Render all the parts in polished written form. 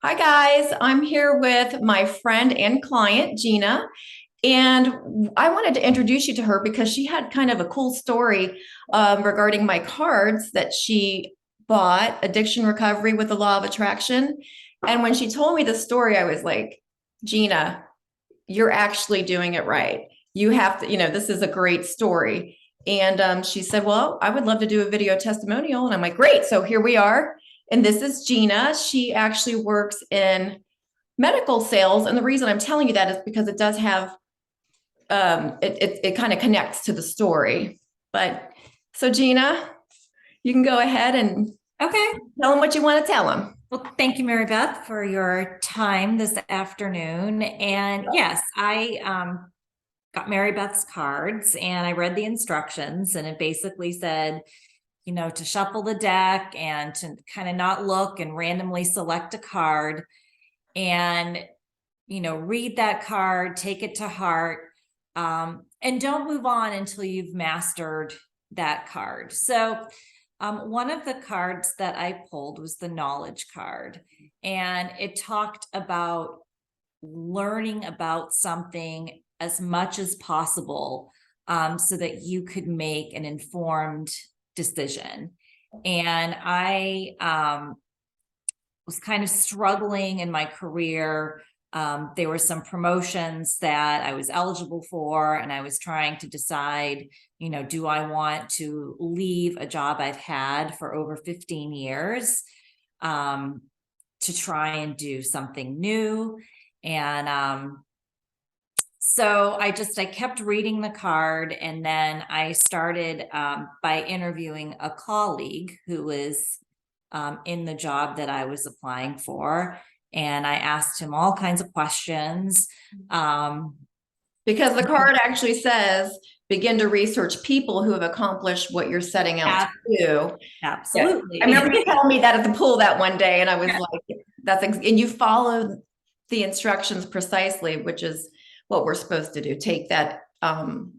Hi, guys. I'm here with my friend and client, Gina. And I wanted to introduce you to her because she had kind of a cool story regarding my cards that she bought, Addiction Recovery with the Law of Attraction. And when she told me the story, I was like, Gina, you're actually doing it right. You have to, this is a great story. And she said, well, I would love to do a video testimonial. And I'm like, great. So here we are. And this is Gina. She actually works in medical sales. And the reason I'm telling you that is because it does have, it kind of connects to the story. But so Gina, you can go ahead and Okay. tell them what you want to tell them. Well, thank you, Mary Beth, for your time this afternoon. And yes, I got Mary Beth's cards and I read the instructions, and it basically said, to shuffle the deck and to kind of not look and randomly select a card and, read that card, take it to heart, and don't move on until you've mastered that card. So one of the cards that I pulled was the knowledge card, and it talked about learning about something as much as possible so that you could make an informed decision. And I was kind of struggling in my career. There were some promotions that I was eligible for, and I was trying to decide, do I want to leave a job I've had for over 15 years to try and do something new? And so I kept reading the card, and then I started by interviewing a colleague who was in the job that I was applying for. And I asked him all kinds of questions. Because the card actually says, begin to research people who have accomplished what you're setting out to do. Absolutely. Yeah. I remember you telling me that at the pool that one day, and I was like, and you follow the instructions precisely, which is what we're supposed to do. Take that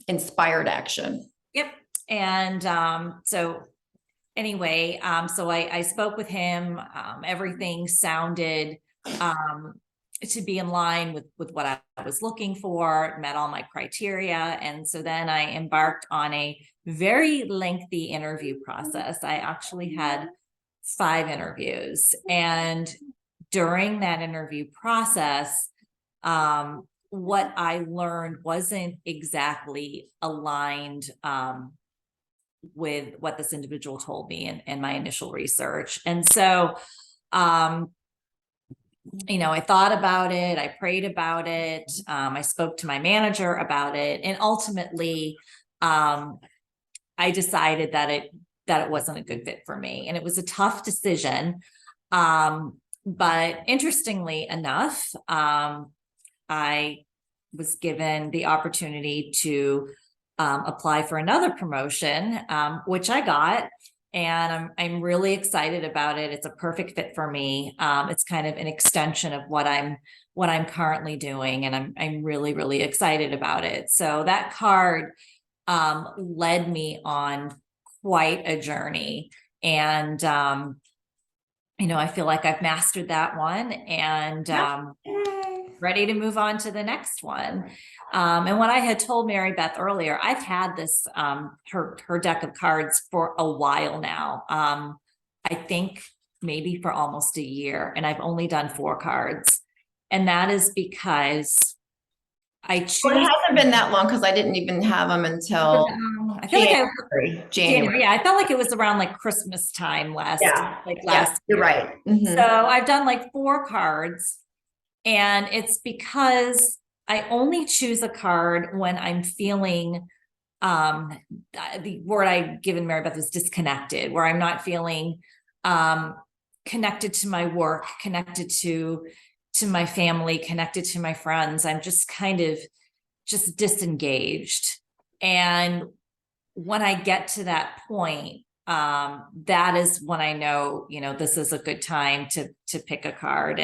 inspired action. Yep. And so anyway, so I spoke with him. Everything sounded to be in line with what I was looking for, met all my criteria. And so then I embarked on a very lengthy interview process. I actually had 5 interviews. And during that interview process, what I learned wasn't exactly aligned with what this individual told me and my initial research. And so, I thought about it, I prayed about it, I spoke to my manager about it, and ultimately, I decided that it wasn't a good fit for me, and it was a tough decision. But interestingly enough, I was given the opportunity to apply for another promotion, which I got. And I'm really excited about it. It's a perfect fit for me. It's kind of an extension of what I'm currently doing, and I'm really, really excited about it. So that card led me on quite a journey. And I feel like I've mastered that one, and ready to move on to the next one. And what I had told Mary Beth earlier, I've had this, her deck of cards for a while now. I think maybe for almost a year, and I've only done 4 cards. And that is because I choose. Well, it hasn't been that long because I didn't even have them until I feel January. Yeah, I felt like it was around like Christmas time last You're year. right. Mm-hmm. So I've done like 4 cards. And it's because I only choose a card when I'm feeling, the word I given Mary Beth is disconnected, where I'm not feeling connected to my work, connected to my family, connected to my friends. I'm just kind of just disengaged. And when I get to that point, that is when I know, this is a good time to pick a card.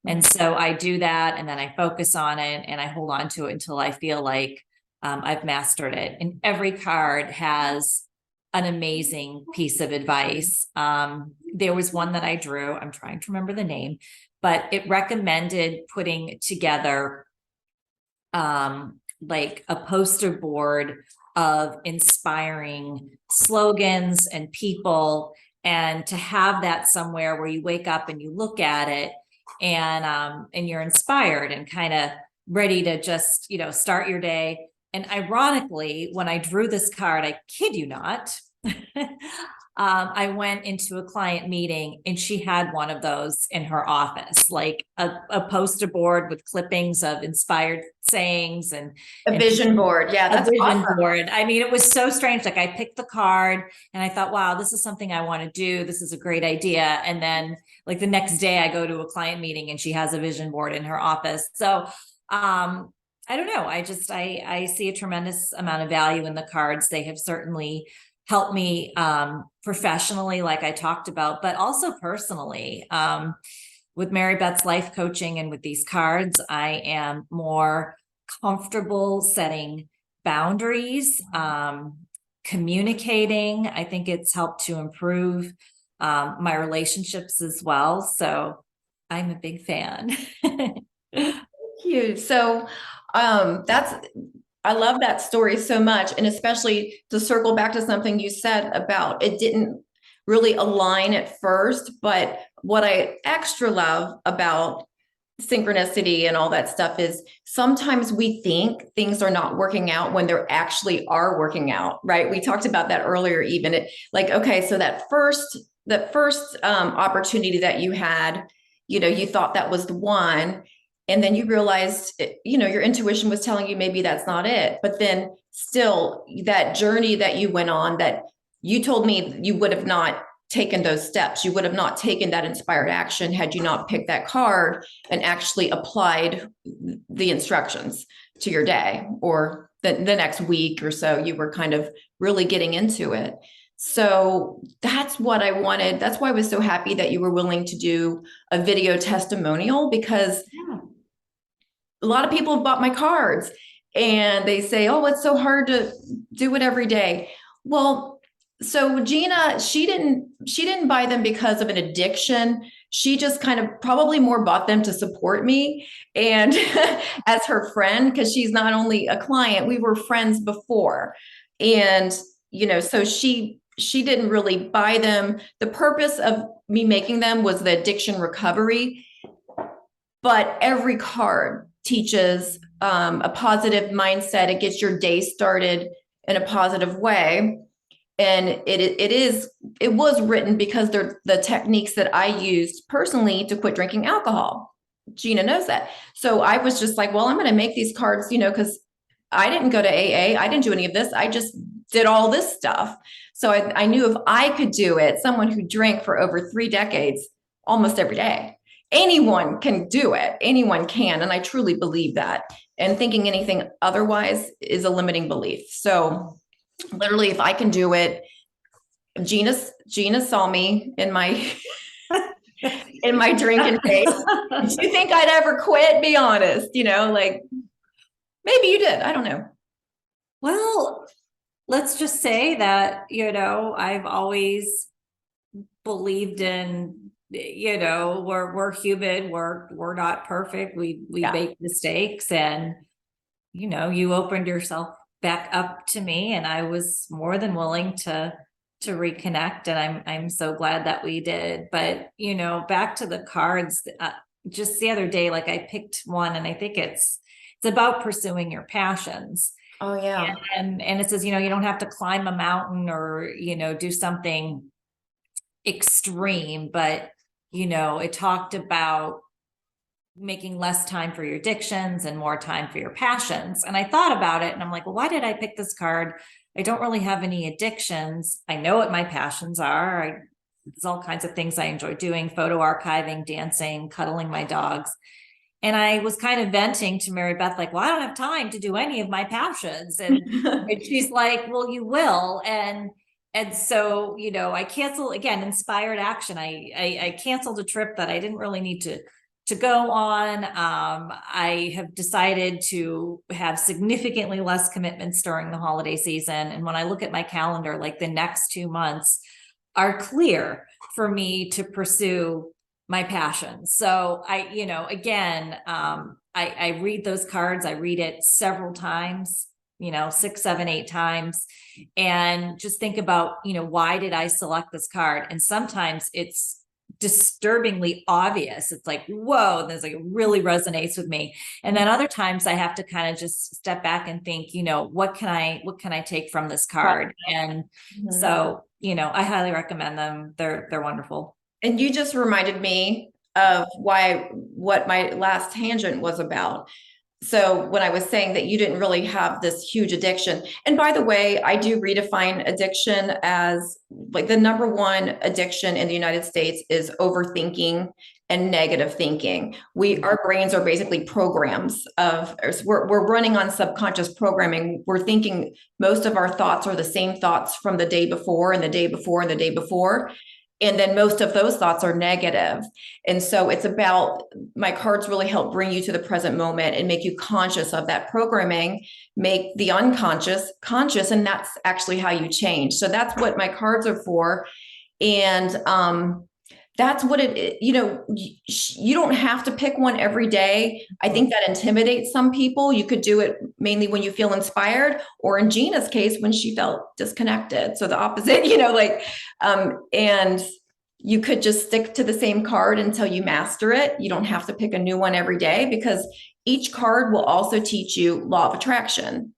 And so I do that, and then I focus on it, and I hold on to it until I feel like I've mastered it. And every card has an amazing piece of advice. There was one that I drew, I'm trying to remember the name, but it recommended putting together like a poster board of inspiring slogans and people, and to have that somewhere where you wake up and you look at it and you're inspired and kind of ready to just, start your day. And ironically, when I drew this card, I kid you not, I went into a client meeting and she had one of those in her office, like a poster board with clippings of inspired sayings A and vision board. Yeah, a that's vision awesome. board. I mean, it was so strange. Like I picked the card and I thought, wow, this is something I want to do. This is a great idea. And then like the next day I go to a client meeting and she has a vision board in her office. So, I don't know. I see a tremendous amount of value in the cards. They have certainly helped me, professionally, like I talked about, but also personally, with Mary Beth's life coaching and with these cards, I am more comfortable setting boundaries, communicating. I think it's helped to improve my relationships as well. So I'm a big fan. Cute. So that's I love that story so much. And especially to circle back to something you said about it didn't really align at first, but what I extra love about synchronicity and all that stuff is sometimes we think things are not working out when they're actually are working out, right? We talked about that earlier, even okay, so that first opportunity that you had, you thought that was the one, and then you realized, your intuition was telling you maybe that's not it. But then still that journey that you went on, that you told me you would have not taken those steps. You would have not taken that inspired action had you not picked that card and actually applied the instructions to your day, or the next week or so. You were kind of really getting into it. So that's what I wanted. That's why I was so happy that you were willing to do a video testimonial, because Yeah. a lot of people have bought my cards and they say, oh, it's so hard to do it every day. Well, so Gina, she didn't buy them because of an addiction. She just kind of probably more bought them to support me and as her friend, because she's not only a client, we were friends before. And, so she didn't really buy them. The purpose of me making them was the addiction recovery, but every card teaches a positive mindset. It gets your day started in a positive way. And it was written because they're the techniques that I used personally to quit drinking alcohol. Gina knows that. So I was just like, well, I'm going to make these cards, because I didn't go to AA. I didn't do any of this. I just did all this stuff. So I knew if I could do it, someone who drank for over 3 decades, almost every day, anyone can do it. Anyone can. And I truly believe that. And thinking anything otherwise is a limiting belief. So literally, if I can do it, Gina saw me in my in my drinking phase. Do you think I'd ever quit? Be honest, like maybe you did. I don't know. Well, let's just say that, I've always believed in, we're human, we're not perfect. We Yeah. make mistakes, and, you opened yourself back up to me, and I was more than willing to reconnect. And I'm so glad that we did. But, back to the cards, just the other day, like I picked one, and I think it's about pursuing your passions. Oh yeah. And it says, you don't have to climb a mountain or, do something extreme, but, it talked about making less time for your addictions and more time for your passions. And I thought about it and I'm like, well, why did I pick this card? I don't really have any addictions. I know what my passions are. There's all kinds of things I enjoy doing: photo archiving, dancing, cuddling my dogs. And I was kind of venting to Mary Beth, like, well, I don't have time to do any of my passions. And she's like, well, you will. And so, I canceled, again, inspired action. I canceled a trip that I didn't really need to go on. I have decided to have significantly less commitments during the holiday season. And when I look at my calendar, like the next 2 months are clear for me to pursue my passion. So again, I read those cards. I read it several times, 6, 7, 8 times, and just think about, why did I select this card? And sometimes it's disturbingly obvious. It's like, whoa, there's like, it really resonates with me. And then other times I have to kind of just step back and think, what can I take from this card? And so, I highly recommend them. They're wonderful. And you just reminded me of what my last tangent was about. So when I was saying that you didn't really have this huge addiction, and by the way, I do redefine addiction as like the number one addiction in the United States is overthinking and negative thinking. Our brains are basically programs of, we're running on subconscious programming. We're thinking most of our thoughts are the same thoughts from the day before and the day before and the day before. And then most of those thoughts are negative. And so it's about, my cards really help bring you to the present moment and make you conscious of that programming, make the unconscious conscious. And that's actually how you change. So that's what my cards are for. And that's what you don't have to pick one every day. I think that intimidates some people. You could do it mainly when you feel inspired, or in Gina's case, when she felt disconnected. So the opposite, and you could just stick to the same card until you master it. You don't have to pick a new one every day, because each card will also teach you law of attraction.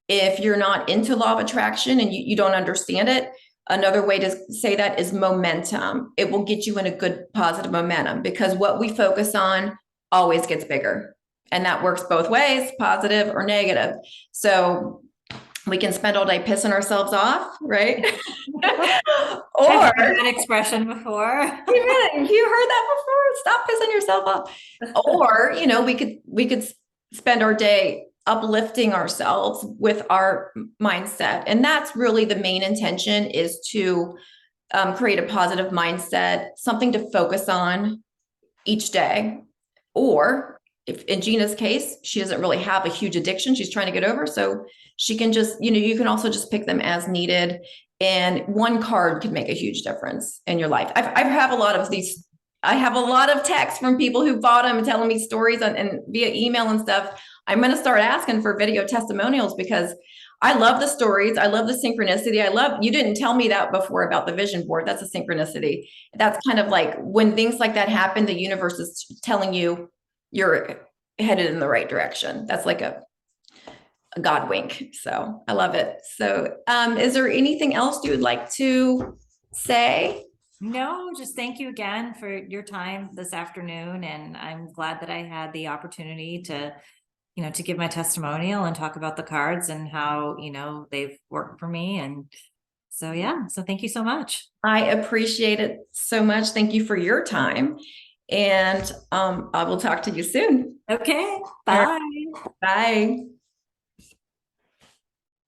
If you're not into law of attraction and you don't understand it, another way to say that is momentum. It will get you in a good positive momentum, because what we focus on always gets bigger. And that works both ways, positive or negative. So we can spend all day pissing ourselves off, right? Or Or I've heard that expression before. you heard that before? Stop pissing yourself off. Or, we could spend our day uplifting ourselves with our mindset. And that's really the main intention, is to create a positive mindset, something to focus on each day. Or if in Gina's case, she doesn't really have a huge addiction she's trying to get over, so she can just, you can also just pick them as needed. And one card could make a huge difference in your life. I have a lot of these. I have a lot of texts from people who bought them and telling me stories and via email and stuff. I'm going to start asking for video testimonials, because I love the stories. I love the synchronicity. You didn't tell me that before about the vision board. That's a synchronicity. That's kind of like when things like that happen, the universe is telling you you're headed in the right direction. That's like a God wink. So I love it. So is there anything else you would like to say? No, just thank you again for your time this afternoon. And I'm glad that I had the opportunity to give my testimonial and talk about the cards and how, they've worked for me. And so, so thank you so much. I appreciate it so much. Thank you for your time. And I will talk to you soon. Okay. Bye. Bye.